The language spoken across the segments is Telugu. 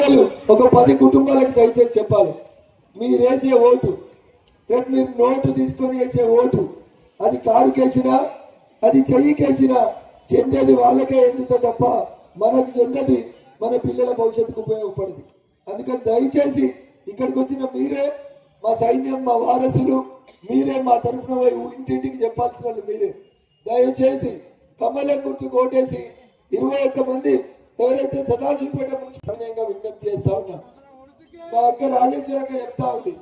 పిల్లలు ఒక 10 కుటుంబాలకు దయచేసి చెప్పాలి, మీరు వేసే ఓటు, రేపు మీరు నోటు తీసుకొని వేసే ఓటు, అది కారుకేసినా అది చెయ్యికేసినా చెందేది వాళ్ళకే ఎందుతో తప్ప మనకు చెందది మన పిల్లల భవిష్యత్తుకు ఉపయోగపడింది. అందుకని దయచేసి ఇక్కడికి వచ్చిన మీరే మా సైన్యం, మా వారసులు మీరే, మా తరఫున ఇంటింటికి చెప్పాల్సిన వాళ్ళు మీరే. దయచేసి కమలం గుర్తు కోటేసి 21 మంది ఎవరైతే సదాశివపేట నుంచి పనిగా విజ్ఞప్తి చేస్తా ఉన్నా. మా అక్క రాజేశ్వరక్క చెప్తా ఉంది,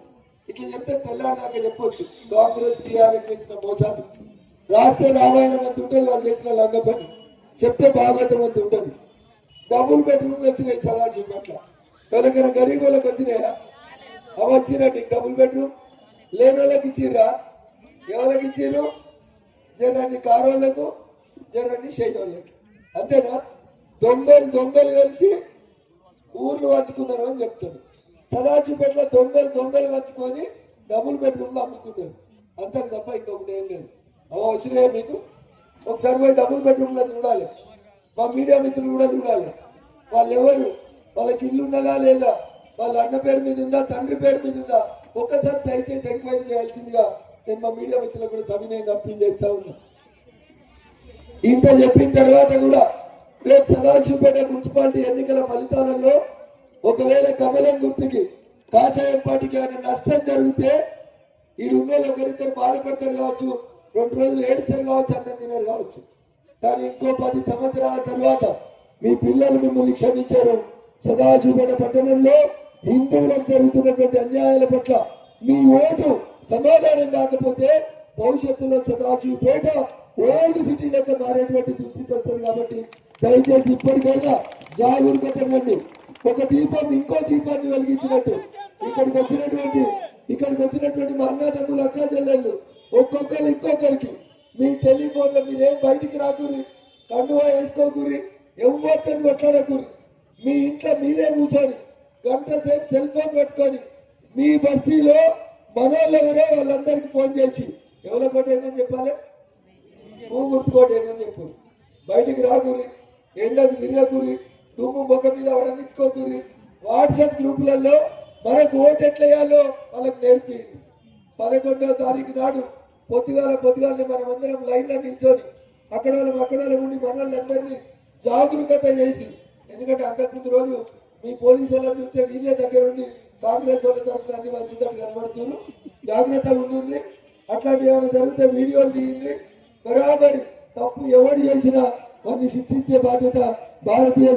ఇట్లా చెప్తే తెల్లారిదాకా చెప్పొచ్చు కాంగ్రెస్ టీఆర్ఎస్ చేసిన మోసాలు. రాస్తే రామాయణం అంత ఉంటుంది, వాళ్ళు చేసిన లంగ పని, చెప్తే భాగవతం అంత ఉంటుంది. డబుల్ బెడ్రూమ్లు వచ్చినాయి సదాశివపేట, ఎవరికైనా గరీబ్ వాళ్ళకి వచ్చినాయా? అవి వచ్చినట్టు డబుల్ బెడ్రూమ్ లేని వాళ్ళకి ఇచ్చిర్రా? ఎవరికి ఇచ్చిర్రు? జర్రన్ని కారోళ్ళకు, జర్రన్ని షేయోళ్ళకి, అంతేనా? దొంగలు కలిసి ఊర్లు వంచుకున్నారు అని చెప్తారు. సదాశివపేటలో దొంగలు వంచుకొని డబుల్ బెడ్రూమ్లు అమ్ముకున్నారు, అంతకు తప్ప ఇంకొకటి ఏం లేదు. అవ వచ్చినాయా మీకు? ఒకసారి పోయి డబుల్ బెడ్రూమ్లో చూడాలి, మా మీడియా మిత్రులు కూడా చూడాలి. వాళ్ళు ఎవరు, వాళ్ళకి ఇల్లు ఉన్నదా లేదా, వాళ్ళ అన్న పేరు మీద ఉందా, తండ్రి పేరు మీద ఉందా, ఒక్కసారి దయచేసి ఎంక్వైరీ చేయాల్సిందిగా నేను మా మీడియా మిత్రులకు కూడా సవినయంగా అప్పీల్ చేస్తా ఉన్నా. ఇంత చెప్పిన తర్వాత కూడా రేపు సదాశివపేట మున్సిపాలిటీ ఎన్నికల ఫలితాలలో ఒకవేళ కమలం గుర్తుకి కాషాయం పార్టీకి ఏమైనా నష్టం జరిగితే ఈ ఉన్నోళ్ళు ఒకరిద్దరు బాధపడతారు కావచ్చు, 2 రోజులు ఏడుస్తారు కావచ్చు, అన్నం తినరు కావచ్చు. కానీ ఇంకో 10 సంవత్సరాల తర్వాత మీ పిల్లలు మిమ్మల్ని క్షమించారు. సదాశివపేట పట్టణంలో హిందువులకు జరుగుతున్నటువంటి అన్యాయాల పట్ల మీ ఓటు సమాధానం కాకపోతే భవిష్యత్తులో సదాశివపేట ఓల్డ్ సిటీ లెక్క మారేటువంటి దుస్థితి వస్తుంది. కాబట్టి దయచేసి ఇప్పటికైనా జాగరూకతంగా ఒక దీపం ఇంకో దీపాన్ని వెలిగించినట్టు ఇక్కడికి వచ్చినటువంటి మా అన్నదమ్ములు, అక్క చెల్లెళ్ళు ఒక్కొక్కరు ఇంకొకరికి మీ టెలిఫోన్లో మీరేం బయటికి రాకూరి, కండువా వేసుకోకూరి, ఎవరితో కొట్లాడకూరి, మీ ఇంట్లో మీరే కూర్చొని గంట సేపు సెల్ ఫోన్ పెట్టుకొని మీ బస్తీలో మనోళ్ళు ఎవరో వాళ్ళందరికీ ఫోన్ చేసి ఎవరో కోట ఏమని చెప్పాలి, గుర్తుకోట ఏమని చెప్పు, బయటికి రాకూరి, ఎండకు తిరగకూరి, దుమ్ము మొక్క మీద వడనిచ్చుకోకూరి. వాట్సాప్ గ్రూపులలో మనకు ఓటు ఎట్లా వేయాలో వాళ్ళకి నేర్పి 11వ తారీఖు నాడు పొద్దుగాలని మనం అందరం లైన్లో నిల్చొని అక్కడ ఉండి మనోళ్ళందరినీ జాగరూకత చేసి, ఎందుకంటే అంతకుముందు రోజు మీ పోలీసు వాళ్ళని చూస్తే వీళ్ళే దగ్గర ఉండి కాంగ్రెస్ వాళ్ళ తరఫున అన్ని మంచిదని కనబడుతున్నారు. జాగ్రత్తగా ఉంటుంది. అట్లాంటివి ఏమైనా జరిగితే వీడియోలు తీయండి. బరాబరి తప్పు ఎవరు చేసినా వారిని శిక్షించే బాధ్యత భారతీయ